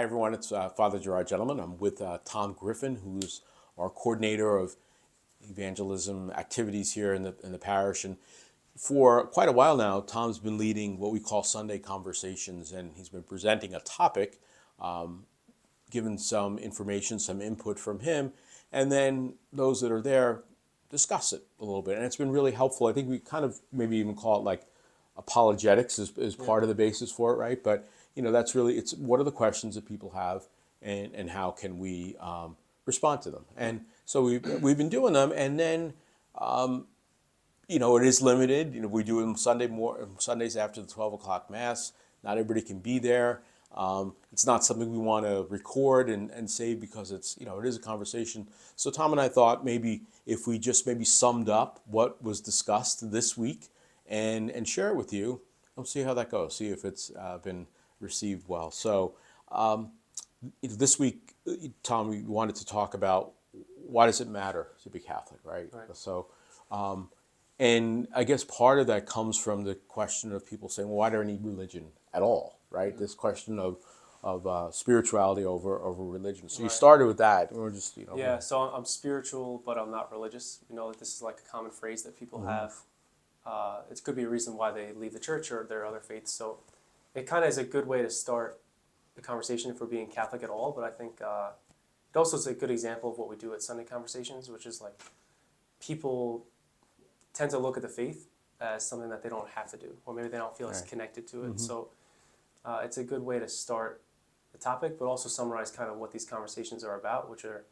everyone. It's Father Gerard, gentlemen. I'm with Tom Griffin, who's our coordinator of evangelism activities here in the parish. And for quite a while now, Tom's been leading what we call Sunday conversations, and he's been presenting a topic, given some information, some input from him, and then those that are there discuss it a little bit. And it's been really helpful. I think we kind of maybe even call it like apologetics is part of the basis for it, right? But that's really, it's what are the questions that people have, and how can we respond to them? And so we've been doing them, and then it is limited. We do them Sundays after the 12 o'clock mass. Not everybody can be there. It's not something we want to record and save because it is a conversation. So Tom and I thought maybe if we just maybe summed up what was discussed this week and share it with you, we'll see how that goes. See if it's been received well. So this week, Tom, we wanted to talk about why does it matter to be Catholic, right? So, and I guess part of that comes from the question of people saying, well, why do I need religion at all, right? Mm-hmm. This question of spirituality over religion. So you started with that. We're just, Yeah, so I'm spiritual, but I'm not religious. This is like a common phrase that people have. It could be a reason why they leave the church or their other faiths. So it kind of is a good way to start the conversation if we're being Catholic at all. But I think it also is a good example of what we do at Sunday conversations, which is like people tend to look at the faith as something that they don't have to do, or maybe they don't feel as connected to it. Mm-hmm. So it's a good way to start the topic, but also summarize kind of what these conversations are about, which are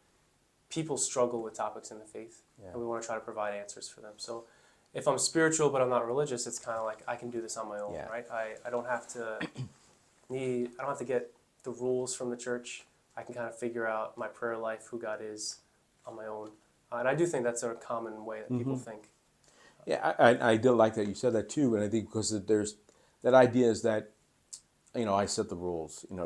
people struggle with topics in the faith, and we want to try to provide answers for them. So if I'm spiritual but I'm not religious, it's kind of like I can do this on my own, right? I don't have to get the rules from the church. I can kind of figure out my prayer life, who God is, on my own. And I do think that's a common way that people think. Yeah, I did like that you said that too, and I think because there's that idea is that I set the rules, and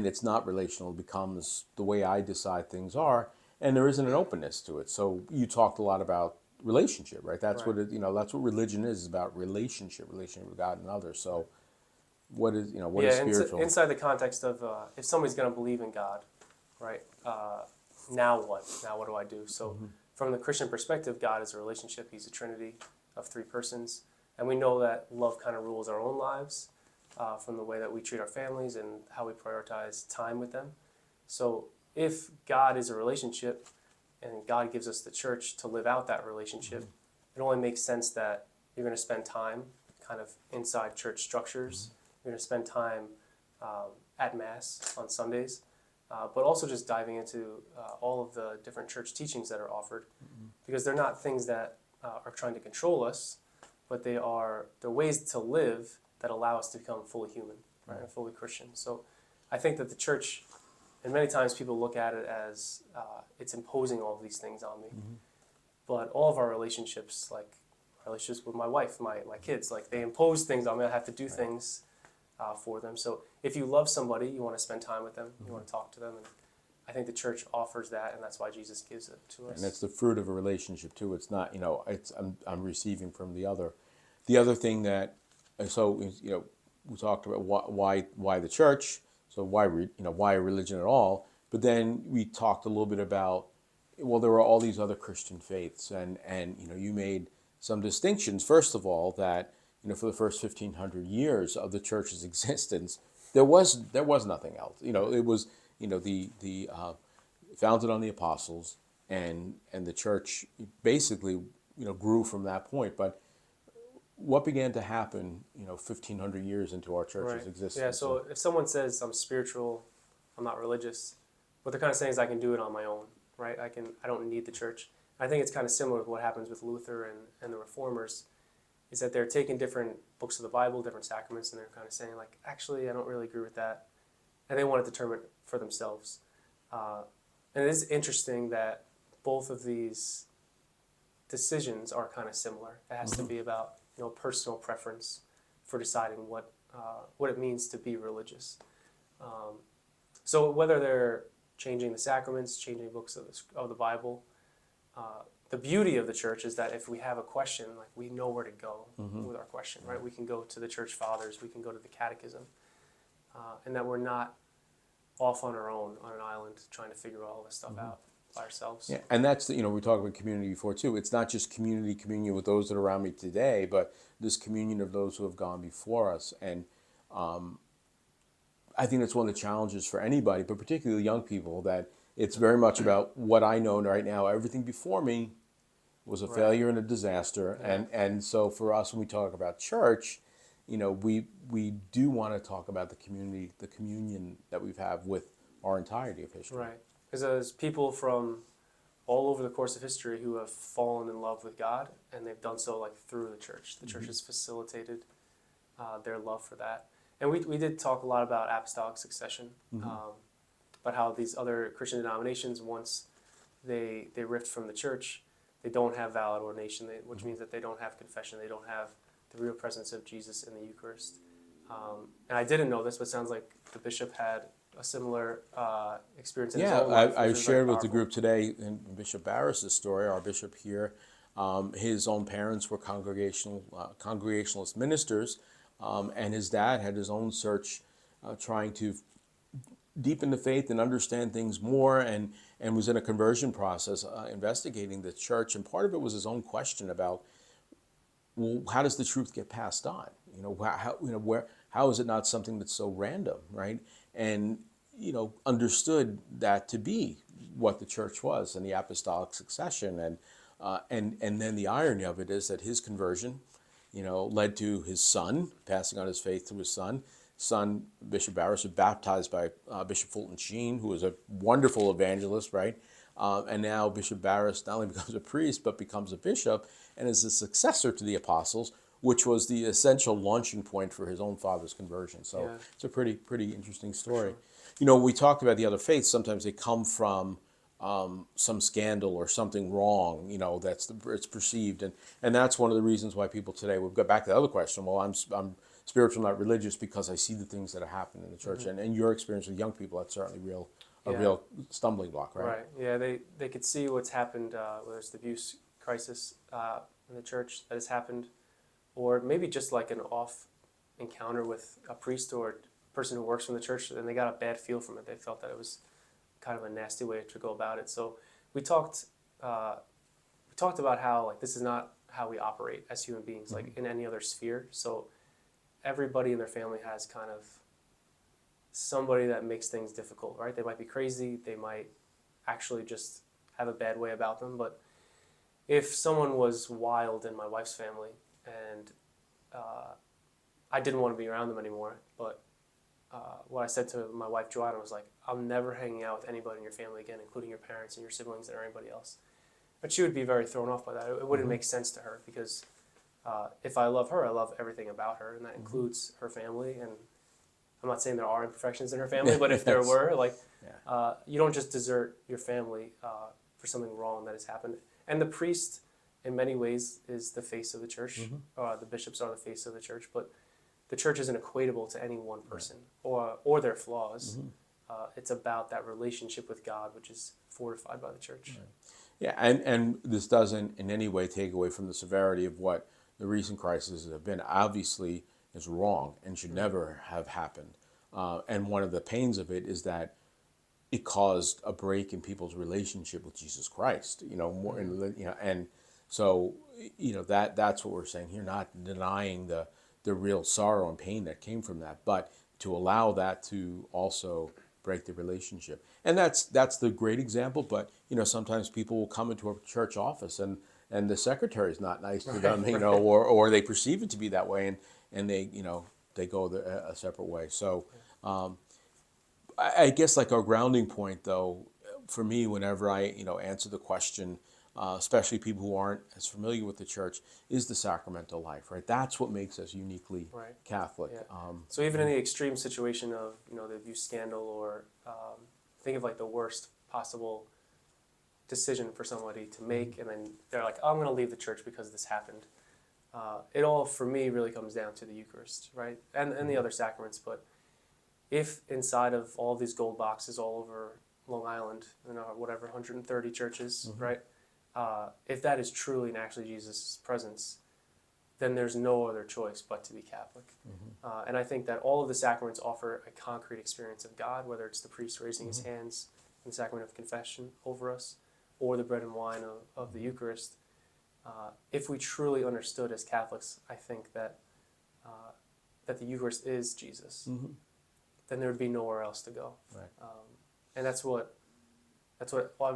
it's not relational. It becomes the way I decide things are, and there isn't an openness to it. So you talked a lot about relationship, right? That's what that's what religion is about: relationship with God and others. So what is what is spiritual? Inside the context of if somebody's going to believe in God, right? Now what? Now what do I do? So. Mm-hmm. From the Christian perspective, God is a relationship. He's a trinity of three persons. And we know that love kind of rules our own lives from the way that we treat our families and how we prioritize time with them. So if God is a relationship and God gives us the church to live out that relationship, it only makes sense that you're going to spend time kind of inside church structures. You're going to spend time at Mass on Sundays. But also just diving into all of the different church teachings that are offered, because they're not things that are trying to control us, but they're ways to live that allow us to become fully human, right, and fully Christian. So I think that the church, and many times people look at it as it's imposing all of these things on me, but all of our relationships, like relationships with my wife, my kids, like they impose things on me. I have to do things for them. So if you love somebody, you want to spend time with them, you want to talk to them, and I think the church offers that, and that's why Jesus gives it to us. And it's the fruit of a relationship too. It's not, I'm receiving from the other. The other thing that, so we talked about why the church, so why religion at all, but then we talked a little bit about, well, there were all these other Christian faiths, and you made some distinctions. First of all, that for the first 1,500 years of the church's existence, there was nothing else. It was the founded on the apostles, and the church basically grew from that point. But what began to happen 1,500 years into our church's existence? Yeah. So if someone says I'm spiritual, I'm not religious, what they're kind of saying is I can do it on my own, right? I don't need the church. I think it's kind of similar to what happens with Luther and the Reformers. Is that they're taking different books of the Bible, different sacraments, and they're kind of saying, like, actually, I don't really agree with that. And they want to determine it for themselves. And it is interesting that both of these decisions are kind of similar. It has to be about personal preference for deciding what it means to be religious. So whether they're changing the sacraments, changing books of the Bible, the beauty of the church is that if we have a question, like we know where to go with our question, right? We can go to the church fathers, we can go to the catechism. and that we're not off on our own on an island trying to figure all this stuff out by ourselves. Yeah, and that's the, we talked about community before too. It's not just communion with those that are around me today, but this communion of those who have gone before us. And I think that's one of the challenges for anybody, but particularly young people, that it's very much about what I know right now. Everything before me was a failure and a disaster. Yeah. And so for us, when we talk about church, we do want to talk about the community, the communion that we've had with our entirety of history. Right. Because there's people from all over the course of history who have fallen in love with God, and they've done so like through the church. The church has facilitated their love for that. And we did talk a lot about apostolic succession, about how these other Christian denominations, once they rift from the church, they don't have valid ordination, which means that they don't have confession, they don't have the real presence of Jesus in the Eucharist. And I didn't know this, but it sounds like the bishop had a similar experience in his own life. I which is shared very with the powerful. group today in Bishop Baris' story, our bishop here. His own parents were congregationalist ministers, and his dad had his own search trying to deepen the faith and understand things more, and was in a conversion process investigating the church. And part of it was his own question about, well, how does the truth get passed on? How is it not something that's so random, right? And understood that to be what the church was and the apostolic succession, and then the irony of it is that his conversion, led to his son passing on his faith to his son. Bishop Baris, was baptized by Bishop Fulton Sheen, who was a wonderful evangelist, right? And now Bishop Baris not only becomes a priest, but becomes a bishop and is a successor to the apostles, which was the essential launching point for his own father's conversion. So it's a pretty interesting story. Sure. We talked about the other faiths. Sometimes they come from some scandal or something wrong, it's perceived. And that's one of the reasons why people today, we'll go back to the other question, well, I'm spiritual, not religious, because I see the things that have happened in the church. And your experience with young people, that's certainly a real stumbling block, right? Right. Yeah, they could see what's happened, whether it's the abuse crisis in the church that has happened, or maybe just like an off encounter with a priest or a person who works from the church, and they got a bad feel from it. They felt that it was kind of a nasty way to go about it. So we talked about how like this is not how we operate as human beings, like in any other sphere. So everybody in their family has kind of somebody that makes things difficult, right? They might be crazy, they might actually just have a bad way about them. But if someone was wild in my wife's family and I didn't want to be around them anymore, but what I said to my wife Joanna was like, I'm never hanging out with anybody in your family again, including your parents and your siblings or anybody else. But she would be very thrown off by that. It wouldn't make sense to her because if I love her, I love everything about her, and that includes her family. And I'm not saying there are imperfections in her family, but if there were, you don't just desert your family for something wrong that has happened. And the priest, in many ways, is the face of the church. The bishops are the face of the church, but the church isn't equatable to any one person or their flaws. It's about that relationship with God, which is fortified by the church. Right. Yeah, and this doesn't in any way take away from the severity of what the recent crises have been. Obviously, is wrong and should never have happened. And one of the pains of it is that it caused a break in people's relationship with Jesus Christ. And so that's what we're saying here. Not denying the real sorrow and pain that came from that, but to allow that to also break the relationship. And that's the great example. But sometimes people will come into a church office and the secretary is not nice to them, or they perceive it to be that way, and they they go a separate way. So I guess like our grounding point though, for me, whenever I answer the question, especially people who aren't as familiar with the church, is the sacramental life, right? That's what makes us uniquely Catholic. Yeah. So even in the extreme situation of the abuse scandal, or think of like the worst possible decision for somebody to make, and then they're like, oh, I'm going to leave the church because this happened. It all, for me, really comes down to the Eucharist, right? And the other sacraments. But if inside of all these gold boxes all over Long Island, 130 churches, right? If that is truly and actually Jesus' presence, then there's no other choice but to be Catholic. And I think that all of the sacraments offer a concrete experience of God, whether it's the priest raising his hands in the sacrament of confession over us, or the bread and wine of the Eucharist. If we truly understood as Catholics, I think that that the Eucharist is Jesus, then there would be nowhere else to go. Right. And that's what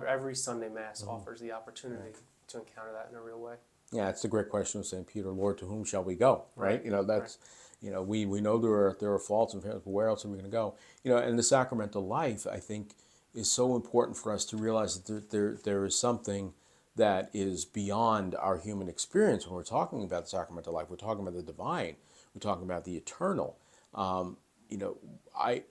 every Sunday Mass offers, the opportunity to encounter that in a real way. Yeah, it's the great question of St. Peter, Lord, to whom shall we go? Right? That's, we know there are faults and failings, but where else are we going to go? And the sacramental life, I think, is so important for us to realize that there is something that is beyond our human experience when we're talking about the sacramental life. We're talking about the divine. We're talking about the eternal. I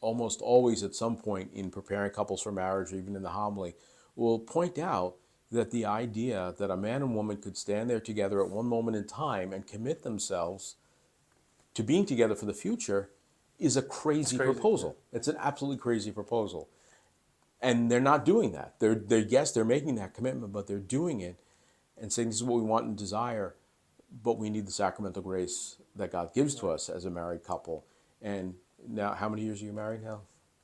almost always at some point in preparing couples for marriage, or even in the homily, will point out that the idea that a man and woman could stand there together at one moment in time and commit themselves to being together for the future is a crazy proposal. Yeah. It's an absolutely crazy proposal. And they're not doing that. They're making that commitment, but they're doing it and saying this is what we want and desire, but we need the sacramental grace that God gives to us as a married couple. And now, how many years are you married now?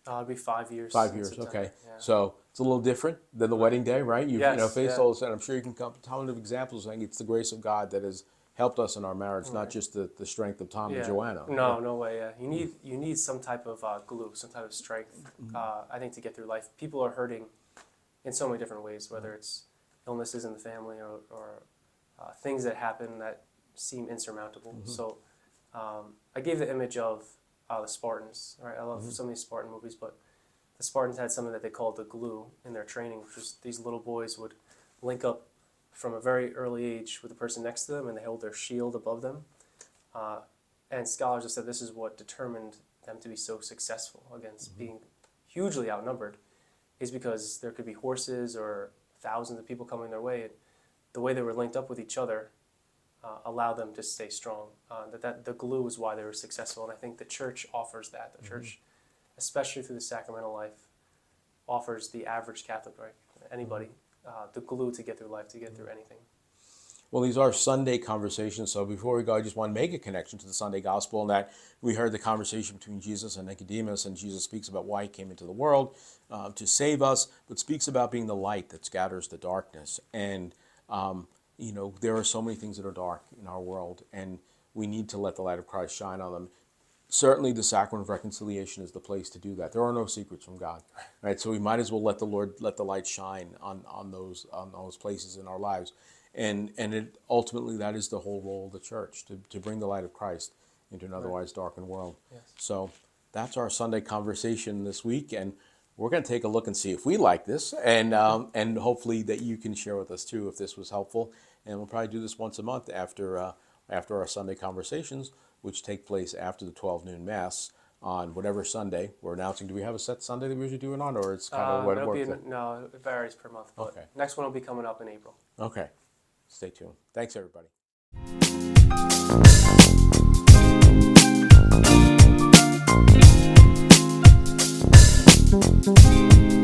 It'll be 5 years. 5 years, okay. Yeah. So it's a little different than the wedding day, right? You've faced all this, and I'm sure you can come to tons of examples saying it's the grace of God that has helped us in our marriage, not just the strength of Tom and Joanna. No way. Yeah, you need some type of glue, some type of strength. I think to get through life. People are hurting in so many different ways, whether it's illnesses in the family or things that happen that seem insurmountable. So I gave the image of the Spartans. Right, I love some of these Spartan movies, but the Spartans had something that they called the glue in their training, which was these little boys would link up from a very early age with the person next to them, and they hold their shield above them. And scholars have said this is what determined them to be so successful against being hugely outnumbered, is because there could be horses or thousands of people coming their way, and the way they were linked up with each other allowed them to stay strong. That the glue is why they were successful, and I think the Church offers that. The Church, especially through the sacramental life, offers the average Catholic, right, anybody, the glue to get through life, to get through anything. Well, these are Sunday conversations, so before we go, I just want to make a connection to the Sunday Gospel, and that we heard the conversation between Jesus and Nicodemus, and Jesus speaks about why he came into the world to save us, but speaks about being the light that scatters the darkness. And there are so many things that are dark in our world, and we need to let the light of Christ shine on them. Certainly the sacrament of reconciliation is the place to do that. There are no secrets from God, right? So we might as well let the Lord, let the light shine on those places in our lives. And it ultimately, that is the whole role of the Church, to bring the light of Christ into an otherwise darkened world. Yes. So that's our Sunday conversation this week, and we're going to take a look and see if we like this, and hopefully that you can share with us too if this was helpful. And we'll probably do this once a month after our Sunday conversations, which take place after the 12 noon Mass on whatever Sunday. We're announcing, do we have a set Sunday that we usually do it on, or it's kind of what it works? No, it varies per month, but next one will be coming up in April. Okay. Stay tuned. Thanks, everybody. Thank you.